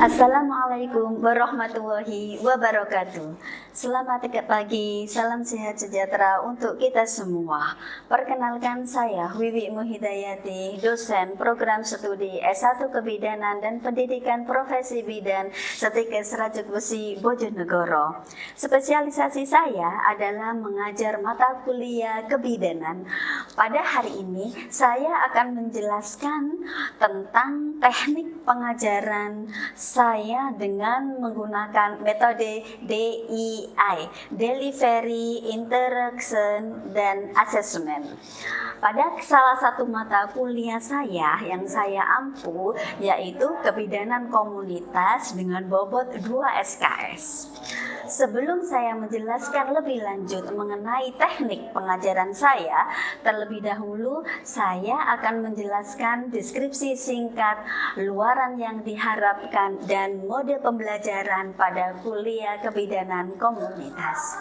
Assalamualaikum warahmatullahi wabarakatuh. Selamat pagi, salam sehat sejahtera untuk kita semua. Perkenalkan saya Wiwi Muhidayati, dosen program studi S1 Kebidanan dan Pendidikan Profesi Bidan Setikes Rajuk Besi Bojonegoro. Spesialisasi saya adalah mengajar mata kuliah kebidanan. Pada hari ini saya akan menjelaskan tentang teknik pengajaran saya dengan menggunakan metode DII, Delivery, Interaction, dan Assessment. Pada salah satu mata kuliah saya yang saya ampu yaitu kebidanan komunitas dengan bobot 2 SKS. Sebelum saya menjelaskan lebih lanjut mengenai teknik pengajaran saya, terlebih dahulu saya akan menjelaskan deskripsi singkat, luaran yang diharapkan, dan mode pembelajaran pada kuliah kebidanan komunitas.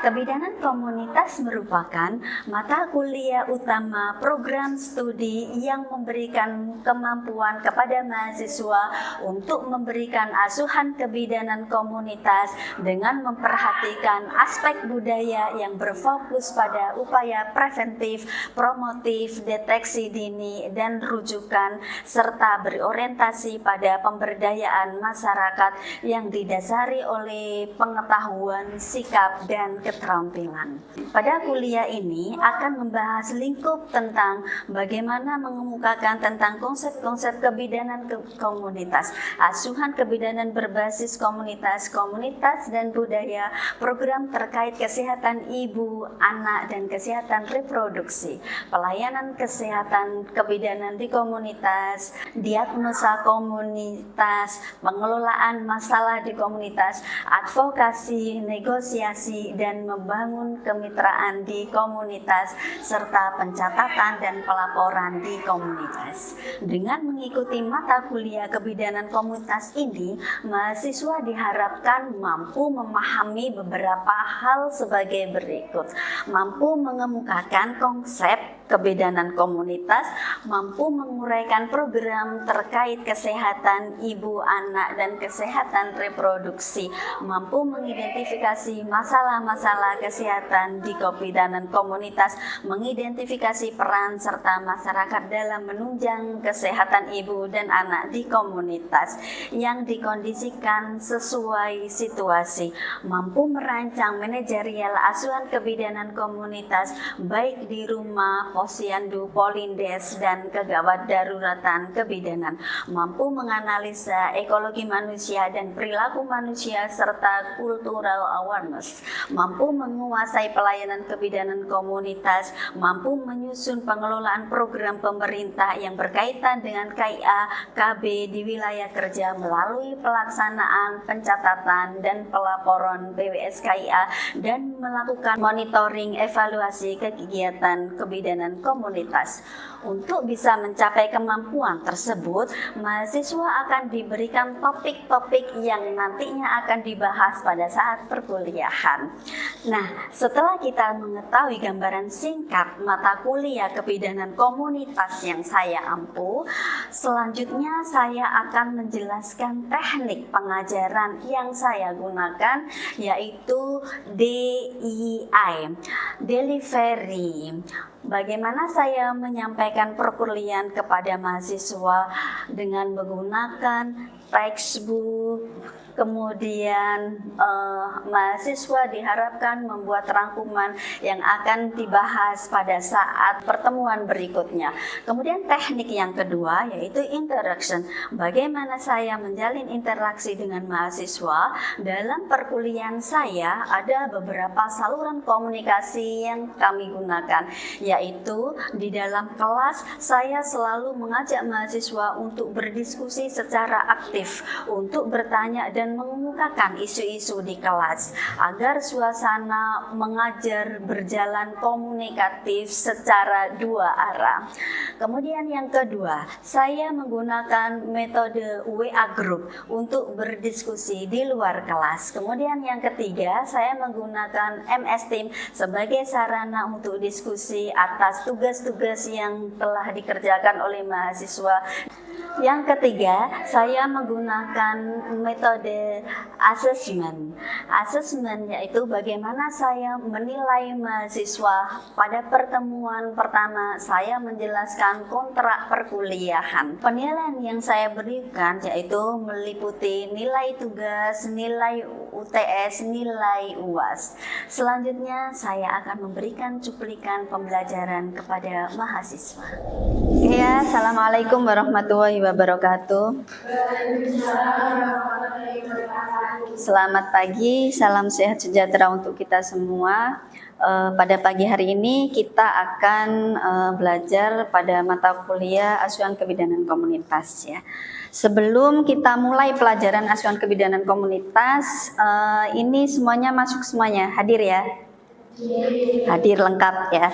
Kebidanan komunitas merupakan mata kuliah utama program studi yang memberikan kemampuan kepada mahasiswa untuk memberikan asuhan kebidanan komunitas dengan memperhatikan aspek budaya yang berfokus pada upaya preventif, promotif, deteksi dini, dan rujukan, serta berorientasi pada pemberdayaan masyarakat yang didasari oleh pengetahuan, sikap, dan keterampilan. Pada kuliah ini akan membahas lingkup tentang bagaimana mengemukakan tentang konsep-konsep kebidanan komunitas, asuhan kebidanan berbasis komunitas, dan budaya, program terkait kesehatan ibu, anak, dan kesehatan reproduksi, pelayanan kesehatan kebidanan di komunitas, diagnosa komunitas, pengelolaan masalah di komunitas, advokasi, negosiasi, dan membangun kemitraan di komunitas, serta pencatatan dan pelaporan di komunitas. Dengan mengikuti mata kuliah kebidanan komunitas ini, mahasiswa diharapkan mampu memahami beberapa hal sebagai berikut: mampu mengemukakan konsep kebidanan komunitas, mampu menguraikan program terkait kesehatan ibu, anak, dan kesehatan reproduksi, mampu mengidentifikasi masalah-masalah kesehatan di kebidanan komunitas, mengidentifikasi peran serta masyarakat dalam menunjang kesehatan ibu dan anak di komunitas yang dikondisikan sesuai situasi, mampu merancang manajerial asuhan kebidanan komunitas baik di rumah, posyandu, polindes, dan kegawat daruratan kebidanan, mampu menganalisa ekologi manusia dan perilaku manusia serta cultural awareness, mampu menguasai pelayanan kebidanan komunitas, mampu menyusun pengelolaan program pemerintah yang berkaitan dengan KIA, KB di wilayah kerja melalui pelaksanaan, pencatatan, dan pelaporan PWS KIA, dan melakukan monitoring evaluasi kegiatan kebidanan komunitas. Untuk bisa mencapai kemampuan tersebut, mahasiswa akan diberikan topik-topik yang nantinya akan dibahas pada saat perkuliahan. Nah, setelah kita mengetahui gambaran singkat mata kuliah kebidanan komunitas yang saya ampu, selanjutnya saya akan menjelaskan teknik pengajaran yang saya gunakan, yaitu DII, Delivery. Bagaimana saya menyampaikan perkuliahan kepada mahasiswa dengan menggunakan textbook, kemudian mahasiswa diharapkan membuat rangkuman yang akan dibahas pada saat pertemuan berikutnya. Kemudian teknik yang kedua yaitu interaction. Bagaimana saya menjalin interaksi dengan mahasiswa? Dalam perkuliahan saya ada beberapa saluran komunikasi yang kami gunakan, yaitu di dalam kelas saya selalu mengajak mahasiswa untuk berdiskusi secara aktif, untuk bertanya dan mengemukakan isu-isu di kelas agar suasana mengajar berjalan komunikatif secara dua arah. Kemudian yang kedua, saya menggunakan metode WA Group untuk berdiskusi di luar kelas. Kemudian yang ketiga, saya menggunakan MS Team sebagai sarana untuk diskusi atas tugas-tugas yang telah dikerjakan oleh mahasiswa. Yang ketiga, saya menggunakan metode asesmen. Asesmen yaitu bagaimana saya menilai mahasiswa. Pada pertemuan pertama, saya menjelaskan kontrak perkuliahan. Penilaian yang saya berikan yaitu meliputi nilai tugas, nilai UTS, nilai UAS. Selanjutnya, saya akan memberikan cuplikan pembelajaran kepada mahasiswa. Ya, Assalamualaikum warahmatullahi wabarakatuh. Selamat pagi, salam sehat sejahtera untuk kita semua. Pada pagi hari ini kita akan belajar pada mata kuliah Asuhan Kebidanan Komunitas ya. Sebelum kita mulai pelajaran Asuhan Kebidanan Komunitas, ini semuanya masuk semuanya, hadir ya? Hadir lengkap ya.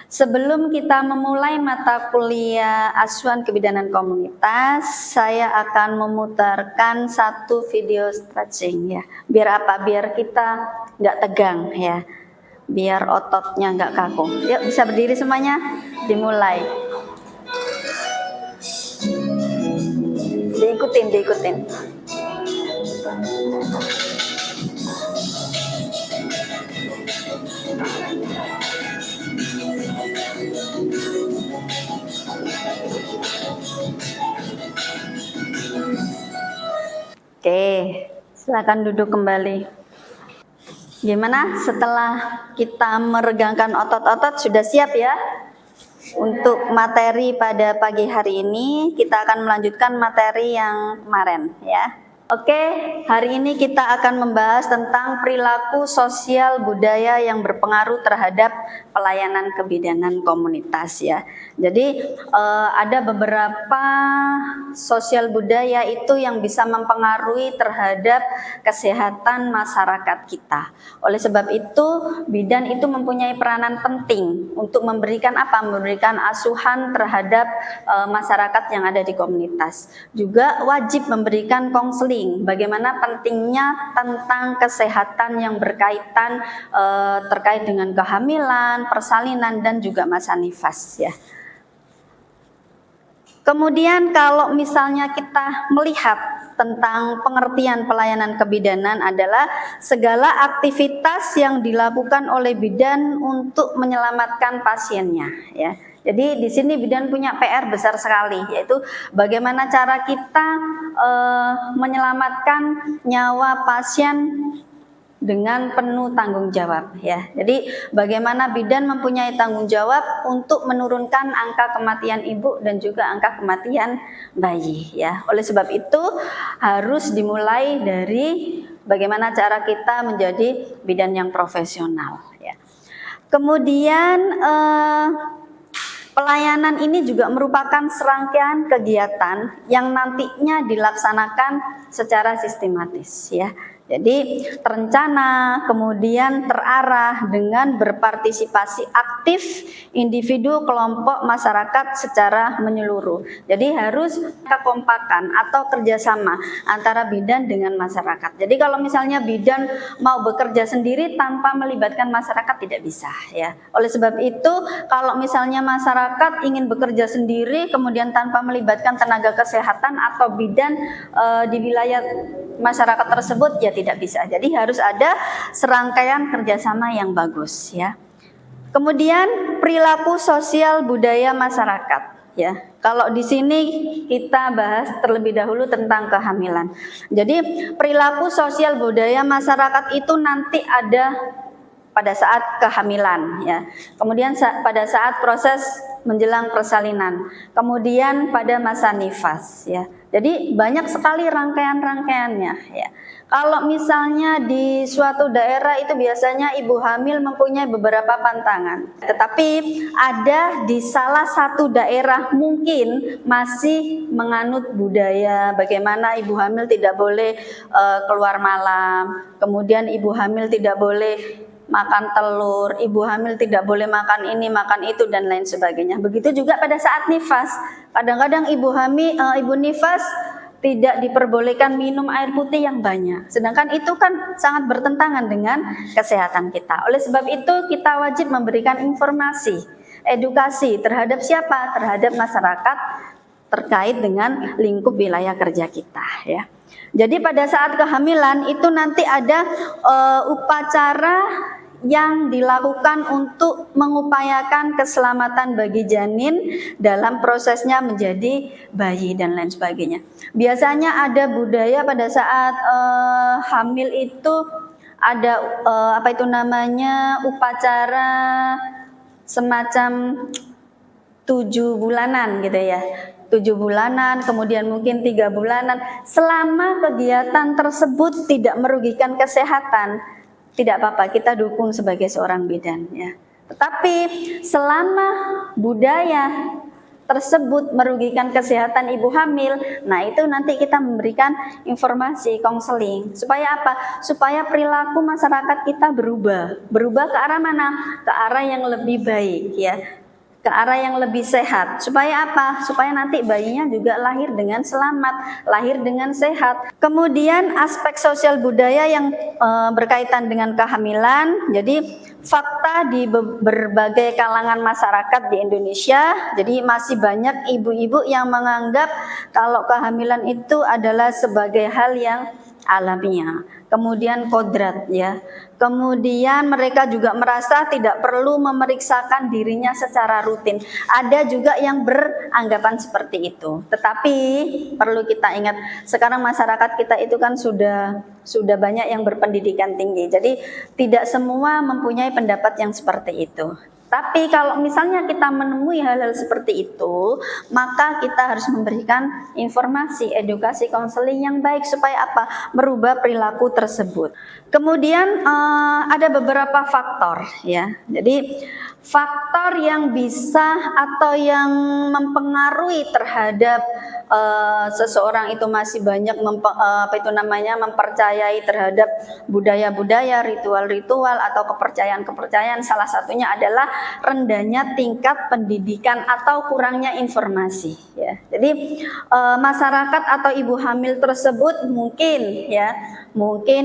Sebelum kita memulai mata kuliah Asuhan Kebidanan Komunitas, saya akan memutarkan satu video stretching ya. Biar apa? Biar kita nggak tegang ya. Biar ototnya nggak kaku. Yuk, bisa berdiri semuanya? Dimulai. Diikutin. Oke, silakan duduk kembali. Gimana setelah kita meregangkan otot-otot, sudah siap ya? Untuk materi pada pagi hari ini, kita akan melanjutkan materi yang kemarin ya. Oke, hari ini kita akan membahas tentang perilaku sosial budaya yang berpengaruh terhadap pelayanan kebidanan komunitas ya. Jadi ada beberapa sosial budaya itu yang bisa mempengaruhi terhadap kesehatan masyarakat kita. Oleh sebab itu, bidan itu mempunyai peranan penting untuk memberikan apa? Memberikan asuhan terhadap masyarakat yang ada di komunitas. Juga wajib memberikan konseling. Bagaimana pentingnya tentang kesehatan yang berkaitan terkait dengan kehamilan, persalinan, dan juga masa nifas ya. Kemudian kalau misalnya kita melihat tentang pengertian pelayanan kebidanan adalah segala aktivitas yang dilakukan oleh bidan untuk menyelamatkan pasiennya ya. Jadi di sini bidan punya PR besar sekali, yaitu bagaimana cara kita menyelamatkan nyawa pasien dengan penuh tanggung jawab ya. Jadi bagaimana bidan mempunyai tanggung jawab untuk menurunkan angka kematian ibu dan juga angka kematian bayi ya. Oleh sebab itu harus dimulai dari bagaimana cara kita menjadi bidan yang profesional ya. Kemudian pelayanan ini juga merupakan serangkaian kegiatan yang nantinya dilaksanakan secara sistematis ya. Jadi terencana, kemudian terarah dengan berpartisipasi aktif individu, kelompok, masyarakat secara menyeluruh. Jadi harus kekompakan atau kerjasama antara bidan dengan masyarakat. Jadi kalau misalnya bidan mau bekerja sendiri tanpa melibatkan masyarakat tidak bisa ya. Oleh sebab itu kalau misalnya masyarakat ingin bekerja sendiri kemudian tanpa melibatkan tenaga kesehatan atau bidan di wilayah masyarakat tersebut ya tidak bisa. Jadi harus ada serangkaian kerjasama yang bagus ya. Kemudian perilaku sosial budaya masyarakat ya. Kalau di sini kita bahas terlebih dahulu tentang kehamilan. Jadi perilaku sosial budaya masyarakat itu nanti ada pada saat kehamilan ya. Kemudian pada saat proses menjelang persalinan. Kemudian pada masa nifas ya. Jadi banyak sekali rangkaian-rangkaiannya ya. Kalau misalnya di suatu daerah itu biasanya ibu hamil mempunyai beberapa pantangan. Tetapi ada di salah satu daerah mungkin masih menganut budaya bagaimana ibu hamil tidak boleh keluar malam. Kemudian ibu hamil tidak boleh makan telur, ibu hamil tidak boleh makan ini, makan itu dan lain sebagainya. Begitu juga pada saat nifas. Kadang-kadang ibu nifas tidak diperbolehkan minum air putih yang banyak. Sedangkan itu kan sangat bertentangan dengan kesehatan kita. Oleh sebab itu kita wajib memberikan informasi Edukasi terhadap siapa? Terhadap masyarakat terkait dengan lingkup wilayah kerja kita ya. Jadi pada saat kehamilan itu nanti ada upacara yang dilakukan untuk mengupayakan keselamatan bagi janin dalam prosesnya menjadi bayi dan lain sebagainya. Biasanya ada budaya pada saat hamil itu ada apa itu namanya upacara semacam 7 bulanan gitu ya. 7 bulanan, kemudian mungkin 3 bulanan. Selama kegiatan tersebut tidak merugikan kesehatan, tidak apa-apa, kita dukung sebagai seorang bidan ya. Tetapi selama budaya tersebut merugikan kesehatan ibu hamil, nah itu nanti kita memberikan informasi konseling. Supaya apa? Supaya perilaku masyarakat kita berubah. Berubah ke arah mana? Ke arah yang lebih baik ya. Ke arah yang lebih sehat. Supaya apa? Supaya nanti bayinya juga lahir dengan selamat, lahir dengan sehat. Kemudian aspek sosial budaya yang berkaitan dengan kehamilan. Jadi fakta di berbagai kalangan masyarakat di Indonesia, jadi masih banyak ibu-ibu yang menganggap kalau kehamilan itu adalah sebagai hal yang alamiah, kemudian kodrat ya. Kemudian mereka juga merasa tidak perlu memeriksakan dirinya secara rutin. Ada juga yang beranggapan seperti itu. Tetapi perlu kita ingat, sekarang masyarakat kita itu kan sudah banyak yang berpendidikan tinggi. Jadi tidak semua mempunyai pendapat yang seperti itu. Tapi kalau misalnya kita menemui hal-hal seperti itu, maka kita harus memberikan informasi, edukasi, konseling yang baik supaya apa? Merubah perilaku tersebut. Kemudian ada beberapa faktor ya. Jadi faktor yang bisa atau yang mempengaruhi terhadap seseorang itu masih banyak mempercayai terhadap budaya-budaya, ritual-ritual atau kepercayaan-kepercayaan. Salah satunya adalah rendahnya tingkat pendidikan atau kurangnya informasi ya. Jadi masyarakat atau ibu hamil tersebut mungkin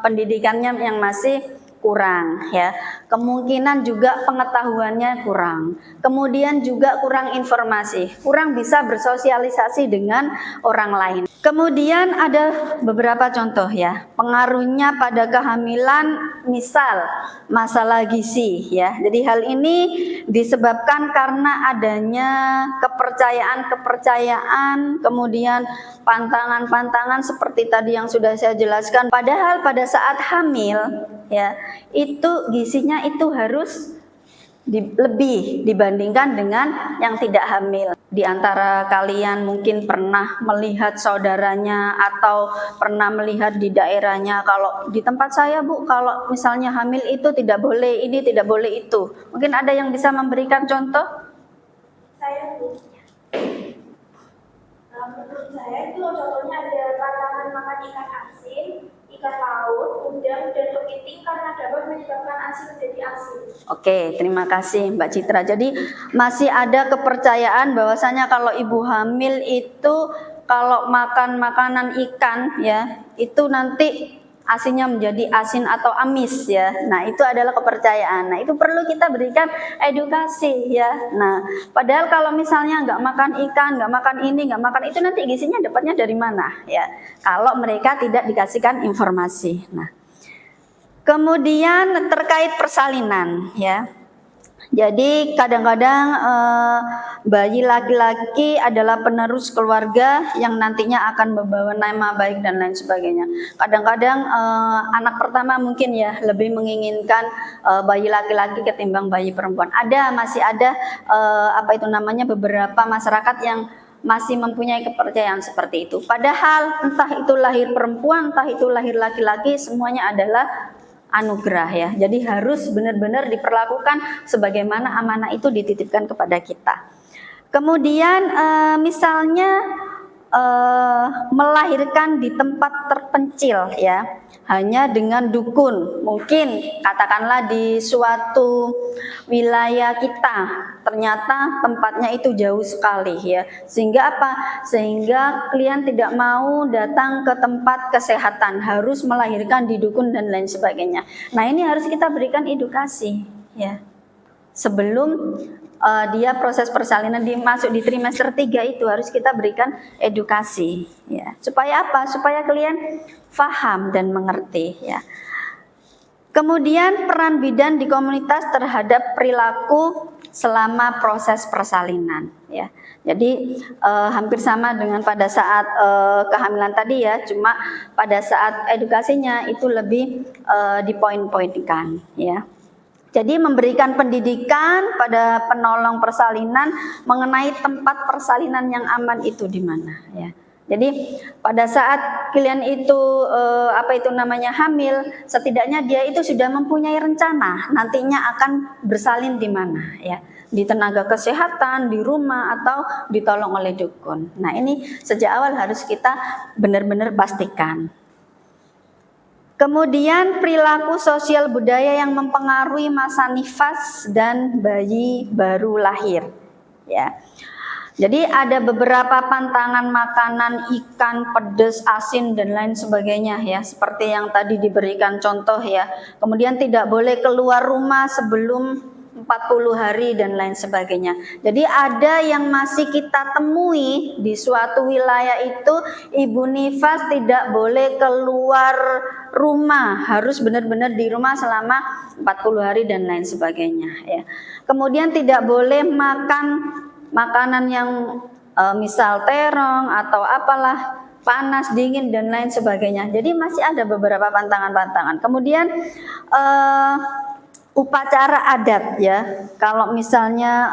pendidikannya yang masih kurang ya, kemungkinan juga pengetahuannya kurang, kemudian juga kurang informasi, kurang bisa bersosialisasi dengan orang lain. Kemudian ada beberapa contoh ya, pengaruhnya pada kehamilan, misal masalah gizi ya. Jadi hal ini disebabkan karena adanya kepercayaan, kemudian pantangan-pantangan seperti tadi yang sudah saya jelaskan. Padahal pada saat hamil ya, itu gizinya itu harus lebih dibandingkan dengan yang tidak hamil. Di antara kalian mungkin pernah melihat saudaranya atau pernah melihat di daerahnya, kalau di tempat saya Bu, kalau misalnya hamil itu tidak boleh ini, tidak boleh itu. Mungkin ada yang bisa memberikan contoh? Saya Bu, menurut saya itu contohnya ada pantangan makan ikan asin, ikan laut, udang, dan kepiting karena dapat menyebabkan ASI menjadi asin. Oke, terima kasih Mbak Citra. Jadi masih ada kepercayaan bahwasanya kalau ibu hamil itu kalau makan makanan ikan ya, itu nanti asinnya menjadi asin atau amis ya. Nah, itu adalah kepercayaan. Nah, itu perlu kita berikan edukasi ya. Nah, padahal kalau misalnya nggak makan ikan, nggak makan ini, nggak makan itu, nanti gizinya dapatnya dari mana ya? Kalau mereka tidak dikasihkan informasi. Nah, kemudian terkait persalinan ya. Jadi kadang-kadang bayi laki-laki adalah penerus keluarga yang nantinya akan membawa nama baik dan lain sebagainya. Kadang-kadang anak pertama mungkin ya lebih menginginkan bayi laki-laki ketimbang bayi perempuan. Masih ada beberapa masyarakat yang masih mempunyai kepercayaan seperti itu. Padahal entah itu lahir perempuan, entah itu lahir laki-laki, semuanya adalah anugerah ya. Jadi harus benar-benar diperlakukan sebagaimana amanah itu dititipkan kepada kita. Kemudian misalnya melahirkan di tempat terpencil ya, hanya dengan dukun. Mungkin katakanlah di suatu wilayah kita ternyata tempatnya itu jauh sekali ya, sehingga apa? Sehingga klien tidak mau datang ke tempat kesehatan, harus melahirkan di dukun dan lain sebagainya. Nah, ini harus kita berikan edukasi ya, sebelum dia proses persalinan masuk di trimester 3 itu harus kita berikan edukasi ya. Supaya apa? Supaya kalian paham dan mengerti ya. Kemudian peran bidan di komunitas terhadap perilaku selama proses persalinan ya. Jadi hampir sama dengan pada saat kehamilan tadi ya, cuma pada saat edukasinya itu lebih dipoin-poinkan ya. Jadi memberikan pendidikan pada penolong persalinan mengenai tempat persalinan yang aman itu di mana ya. Jadi pada saat kalian itu hamil, setidaknya dia itu sudah mempunyai rencana nantinya akan bersalin di mana ya. Di tenaga kesehatan, di rumah, atau ditolong oleh dukun. Nah ini sejak awal harus kita benar-benar pastikan. Kemudian perilaku sosial budaya yang mempengaruhi masa nifas dan bayi baru lahir. Ya. Jadi ada beberapa pantangan makanan, ikan, pedas, asin dan lain sebagainya ya, seperti yang tadi diberikan contoh ya. Kemudian tidak boleh keluar rumah sebelum 40 hari dan lain sebagainya. Jadi ada yang masih kita temui di suatu wilayah itu ibu nifas tidak boleh keluar rumah, harus benar-benar di rumah selama 40 hari dan lain sebagainya ya. Kemudian tidak boleh makan makanan yang misal terong atau apalah, panas, dingin dan lain sebagainya. Jadi masih ada beberapa pantangan-pantangan. Kemudian upacara adat ya, kalau misalnya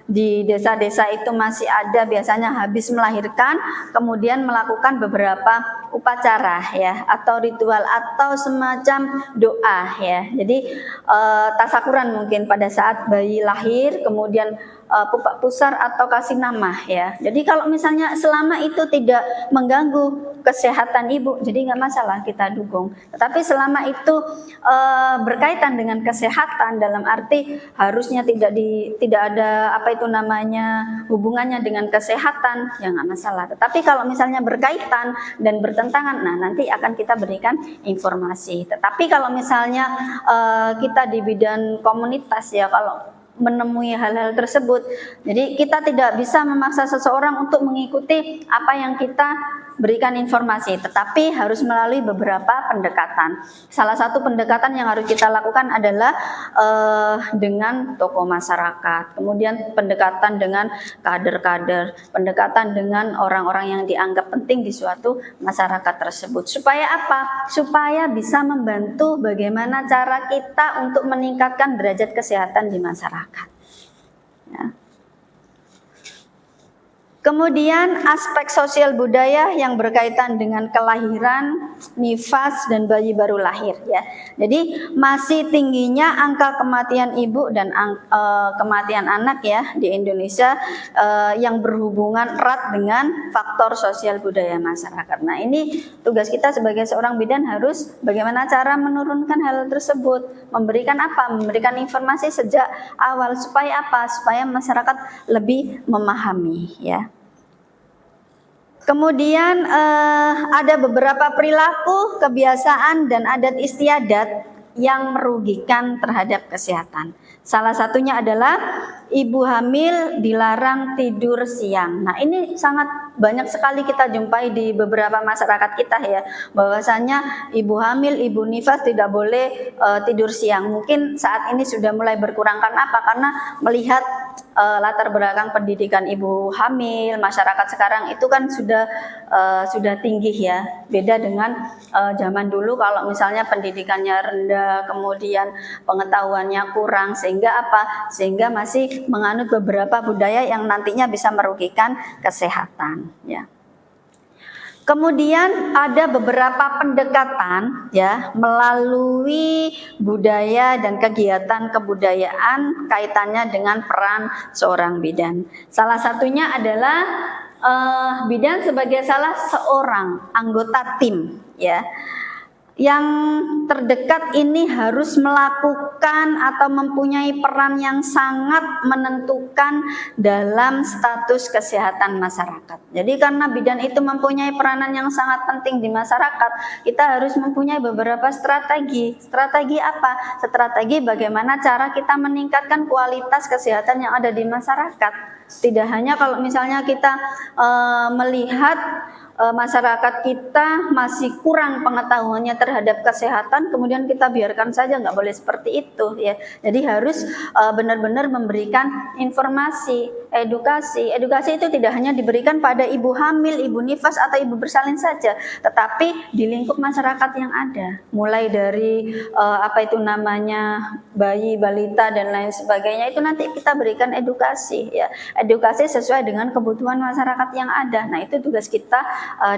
di desa-desa itu masih ada biasanya habis melahirkan kemudian melakukan beberapa upacara ya, atau ritual atau semacam doa ya. Jadi tasakuran mungkin pada saat bayi lahir, kemudian pupak pusar atau kasih nama ya. Jadi kalau misalnya selama itu tidak mengganggu kesehatan ibu, jadi nggak masalah kita dukung. Tetapi selama itu berkaitan dengan kesehatan dalam arti harusnya tidak ada hubungannya dengan kesehatan, ya nggak masalah. Tetapi kalau misalnya berkaitan dan bertentangan, nah nanti akan kita berikan informasi. Tetapi kalau misalnya kita di bidang komunitas ya, kalau menemui hal-hal tersebut, jadi kita tidak bisa memaksa seseorang untuk mengikuti apa yang kita berikan informasi, tetapi harus melalui beberapa pendekatan. Salah satu pendekatan yang harus kita lakukan adalah dengan tokoh masyarakat, kemudian pendekatan dengan kader-kader, pendekatan dengan orang-orang yang dianggap penting di suatu masyarakat tersebut. Supaya apa? Supaya bisa membantu bagaimana cara kita untuk meningkatkan derajat kesehatan di masyarakat. Ya. Kemudian aspek sosial budaya yang berkaitan dengan kelahiran, nifas dan bayi baru lahir ya. Jadi masih tingginya angka kematian ibu dan kematian anak ya di Indonesia yang berhubungan erat dengan faktor sosial budaya masyarakat. Nah, ini tugas kita sebagai seorang bidan harus bagaimana cara menurunkan hal tersebut, memberikan apa? Memberikan informasi sejak awal supaya apa? Supaya masyarakat lebih memahami ya. Kemudian ada beberapa perilaku, kebiasaan dan adat istiadat yang merugikan terhadap kesehatan. Salah satunya adalah ibu hamil dilarang tidur siang. Nah, ini sangat banyak sekali kita jumpai di beberapa masyarakat kita ya, bahwasanya ibu hamil, ibu nifas tidak boleh tidur siang. Mungkin saat ini sudah mulai berkurang karena apa? Karena melihat latar belakang pendidikan ibu hamil, masyarakat sekarang itu kan sudah tinggi ya. Beda dengan zaman dulu kalau misalnya pendidikannya rendah, kemudian pengetahuannya kurang, sehingga apa? Sehingga masih menganut beberapa budaya yang nantinya bisa merugikan kesehatan ya. Kemudian ada beberapa pendekatan ya melalui budaya dan kegiatan kebudayaan kaitannya dengan peran seorang bidan. Salah satunya adalah bidan sebagai salah seorang anggota tim ya. yang terdekat ini harus melakukan atau mempunyai peran yang sangat menentukan dalam status kesehatan masyarakat. Jadi karena bidan itu mempunyai peranan yang sangat penting di masyarakat, kita harus mempunyai beberapa strategi. Strategi apa? Strategi bagaimana cara kita meningkatkan kualitas kesehatan yang ada di masyarakat. Tidak hanya kalau misalnya kita melihat masyarakat kita masih kurang pengetahuannya terhadap kesehatan, kemudian kita biarkan saja, nggak boleh seperti itu ya. Jadi harus benar-benar memberikan informasi, edukasi. Edukasi itu tidak hanya diberikan pada ibu hamil, ibu nifas atau ibu bersalin saja, tetapi di lingkup masyarakat yang ada, mulai dari bayi, balita dan lain sebagainya, itu nanti kita berikan edukasi ya. Edukasi sesuai dengan kebutuhan masyarakat yang ada. Nah, itu tugas kita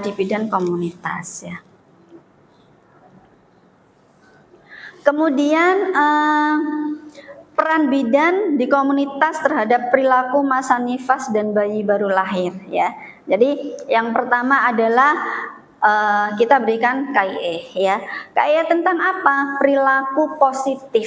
di bidang komunitas ya. Kemudian peran bidan di komunitas terhadap perilaku masa nifas dan bayi baru lahir ya. Jadi yang pertama adalah kita berikan KIE ya. KIE tentang apa? Perilaku positif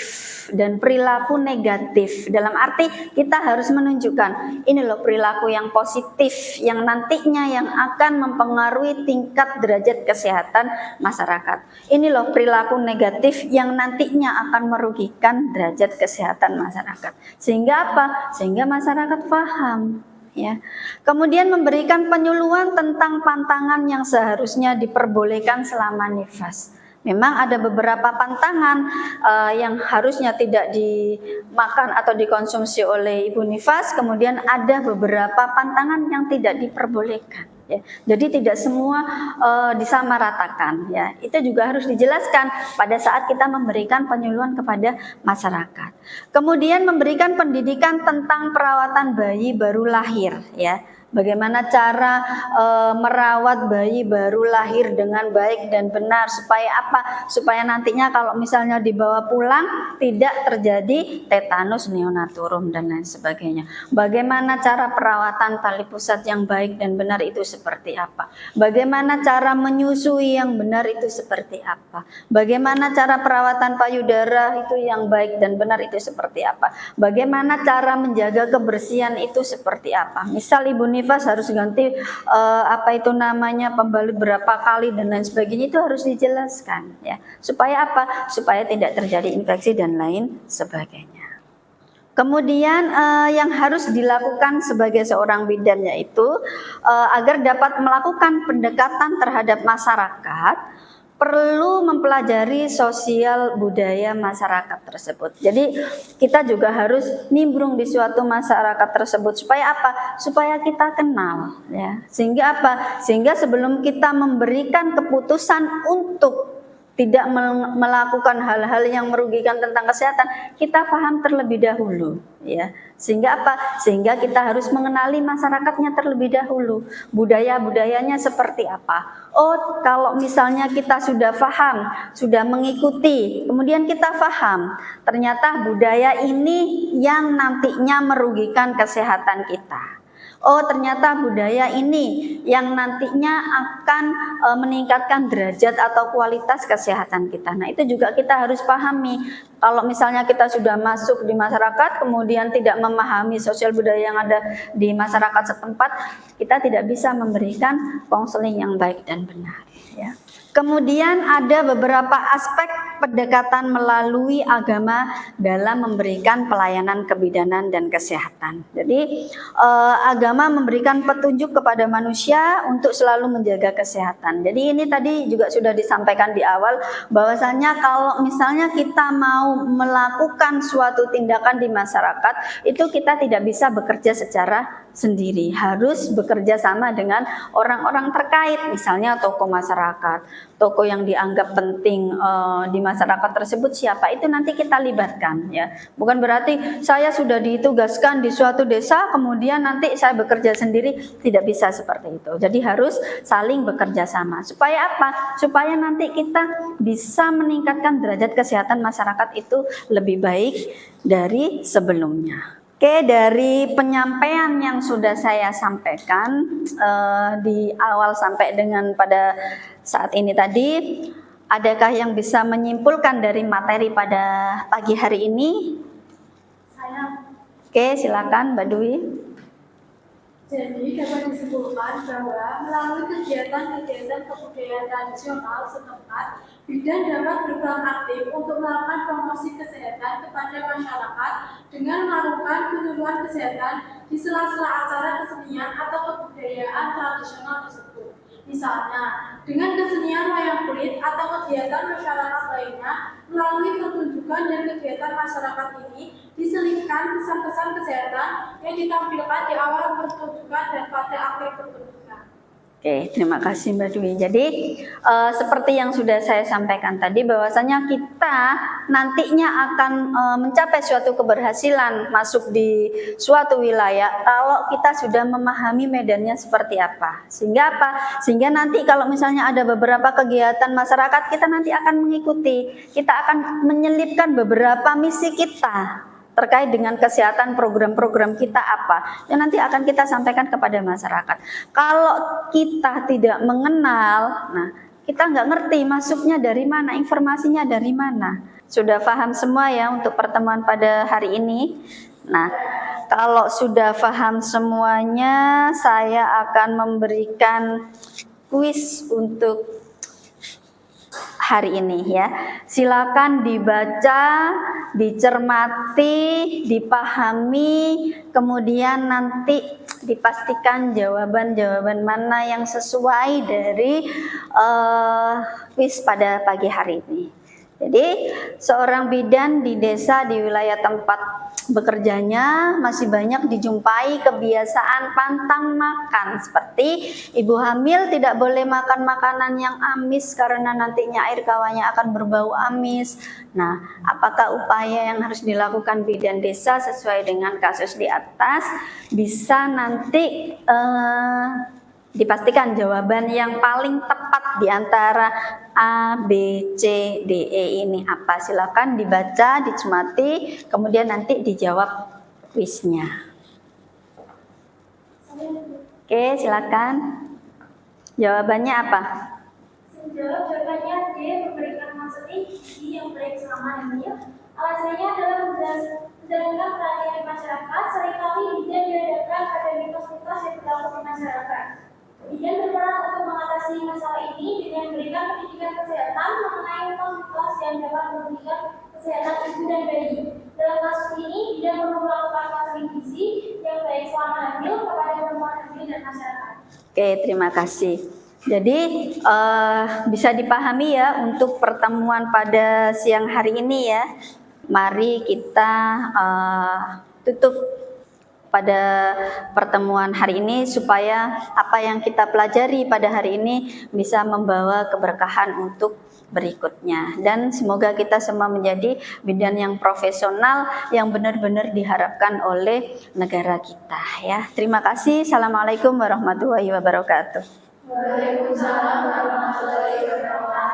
dan perilaku negatif. Dalam arti kita harus menunjukkan ini loh perilaku yang positif yang nantinya yang akan mempengaruhi tingkat derajat kesehatan masyarakat. Ini loh perilaku negatif yang nantinya akan merugikan derajat kesehatan masyarakat. Sehingga apa? Sehingga masyarakat paham. Ya. Kemudian memberikan penyuluhan tentang pantangan yang seharusnya diperbolehkan selama nifas. Memang ada beberapa pantangan yang harusnya tidak dimakan atau dikonsumsi oleh ibu nifas, kemudian ada beberapa pantangan yang tidak diperbolehkan. Ya. Jadi tidak semua disamaratakan. Ya. Itu juga harus dijelaskan pada saat kita memberikan penyuluhan kepada masyarakat. Kemudian memberikan pendidikan tentang perawatan bayi baru lahir. Ya. Bagaimana cara merawat bayi baru lahir dengan baik dan benar, supaya apa? Supaya nantinya kalau misalnya dibawa pulang tidak terjadi tetanus neonaturum dan lain sebagainya. Bagaimana cara perawatan tali pusat yang baik dan benar itu seperti apa? Bagaimana cara menyusui yang benar itu seperti apa? Bagaimana cara perawatan payudara itu yang baik dan benar itu seperti apa? Bagaimana cara menjaga kebersihan itu seperti apa? Misal ibu nifas harus ganti pembalut berapa kali dan lain sebagainya, itu harus dijelaskan ya. Supaya apa? Supaya tidak terjadi infeksi dan lain sebagainya. Kemudian yang harus dilakukan sebagai seorang bidan yaitu agar dapat melakukan pendekatan terhadap masyarakat, perlu mempelajari sosial budaya masyarakat tersebut. Jadi kita juga harus nimbrung di suatu masyarakat tersebut supaya apa? Supaya kita kenal ya. Sehingga apa? Sehingga sebelum kita memberikan keputusan untuk tidak melakukan hal-hal yang merugikan tentang kesehatan, kita paham terlebih dahulu ya. Sehingga apa? Sehingga kita harus mengenali masyarakatnya terlebih dahulu, budaya-budayanya seperti apa. Oh, kalau misalnya kita sudah paham, sudah mengikuti, kemudian kita paham ternyata budaya ini yang nantinya merugikan kesehatan kita. Oh, ternyata budaya ini yang nantinya akan meningkatkan derajat atau kualitas kesehatan kita. Nah, itu juga kita harus pahami. Kalau misalnya kita sudah masuk di masyarakat, kemudian tidak memahami sosial budaya yang ada di masyarakat setempat, kita tidak bisa memberikan konseling yang baik dan benar. Ya. Kemudian ada beberapa aspek pendekatan melalui agama dalam memberikan pelayanan kebidanan dan kesehatan. Jadi agama memberikan petunjuk kepada manusia untuk selalu menjaga kesehatan. Jadi ini tadi juga sudah disampaikan di awal bahwasanya kalau misalnya kita mau melakukan suatu tindakan di masyarakat, itu kita tidak bisa bekerja secara sendiri, harus bekerja sama dengan orang-orang terkait, misalnya tokoh masyarakat, tokoh yang dianggap penting di masyarakat tersebut siapa, itu nanti kita libatkan ya. Bukan berarti saya sudah ditugaskan di suatu desa kemudian nanti saya bekerja sendiri, tidak bisa seperti itu. Jadi harus saling bekerja sama. Supaya apa? Supaya nanti kita bisa meningkatkan derajat kesehatan masyarakat itu lebih baik dari sebelumnya. Oke, dari penyampaian yang sudah saya sampaikan di awal sampai dengan pada saat ini tadi, Adakah yang bisa menyimpulkan dari materi pada pagi hari ini? Saya. Oke, silakan Mbak Dwi. Jadi dapat disimpulkan bahwa melalui kegiatan-kegiatan kebudayaan tradisional setempat, bidan dapat berperan aktif untuk melakukan promosi kesehatan kepada masyarakat dengan melakukan penyuluhan kesehatan di sela-sela acara kesenian atau kebudayaan tradisional tersebut. Misalnya, dengan kesenian wayang kulit atau kegiatan masyarakat lainnya, melalui pertunjukan dan kegiatan masyarakat ini diselipkan pesan-pesan kesehatan yang ditampilkan di awal pertunjukan dan pada akhir pertunjukan. Oke, terima kasih Mbak Dwi. Jadi seperti yang sudah saya sampaikan tadi, bahwasanya kita nantinya akan mencapai suatu keberhasilan masuk di suatu wilayah kalau kita sudah memahami medannya seperti apa. Sehingga apa? Sehingga nanti kalau misalnya ada beberapa kegiatan masyarakat, kita nanti akan mengikuti. Kita akan menyelipkan beberapa misi kita terkait dengan kesehatan, program-program kita apa yang nanti akan kita sampaikan kepada masyarakat. Kalau kita tidak mengenal, nah kita nggak ngerti masuknya dari mana, informasinya dari mana. Sudah paham semua ya untuk pertemuan pada hari ini? Nah, kalau sudah paham semuanya, saya akan memberikan kuis untuk hari ini ya. Silakan dibaca, dicermati, dipahami, kemudian nanti dipastikan jawaban-jawaban mana yang sesuai dari kuis pada pagi hari ini. Jadi seorang bidan di desa di wilayah tempat bekerjanya masih banyak dijumpai kebiasaan pantang makan, seperti ibu hamil tidak boleh makan makanan yang amis karena nantinya air kawahnya akan berbau amis. Nah, apakah upaya yang harus dilakukan bidan desa sesuai dengan kasus di atas? Bisa nanti dipastikan jawaban yang paling tepat di antara A, B, C, D, E ini apa. Silakan dibaca, dicermati, kemudian nanti dijawab kuisnya. Oke, silakan. Jawabannya apa? Jawabannya D, memberikan maksudnya gizi yang baik selama hamil. Alasannya adalah menjalankan perhatian di masyarakat, seringkali bidan dihadapkan pada mitos-mitos yang berlaku di masyarakat. Bidan berperan untuk mengatasi masalah ini dengan memberikan pendidikan kesehatan mengenai mitos-mitos yang dapat merugikan kesehatan ibu dan bayi. Dalam kasus ini, bidan perlu melakukan konseling gizi yang baik selama hamil kepada perempuan hamil dan masyarakat. Oke, terima kasih. Jadi bisa dipahami ya untuk pertemuan pada siang hari ini ya. Mari kita tutup pada pertemuan hari ini supaya apa yang kita pelajari pada hari ini bisa membawa keberkahan untuk berikutnya, dan semoga kita semua menjadi bidan yang profesional yang benar-benar diharapkan oleh negara kita ya. Terima kasih. Assalamualaikum warahmatullahi wabarakatuh. Waalaikumsalam warahmatullahi wabarakatuh.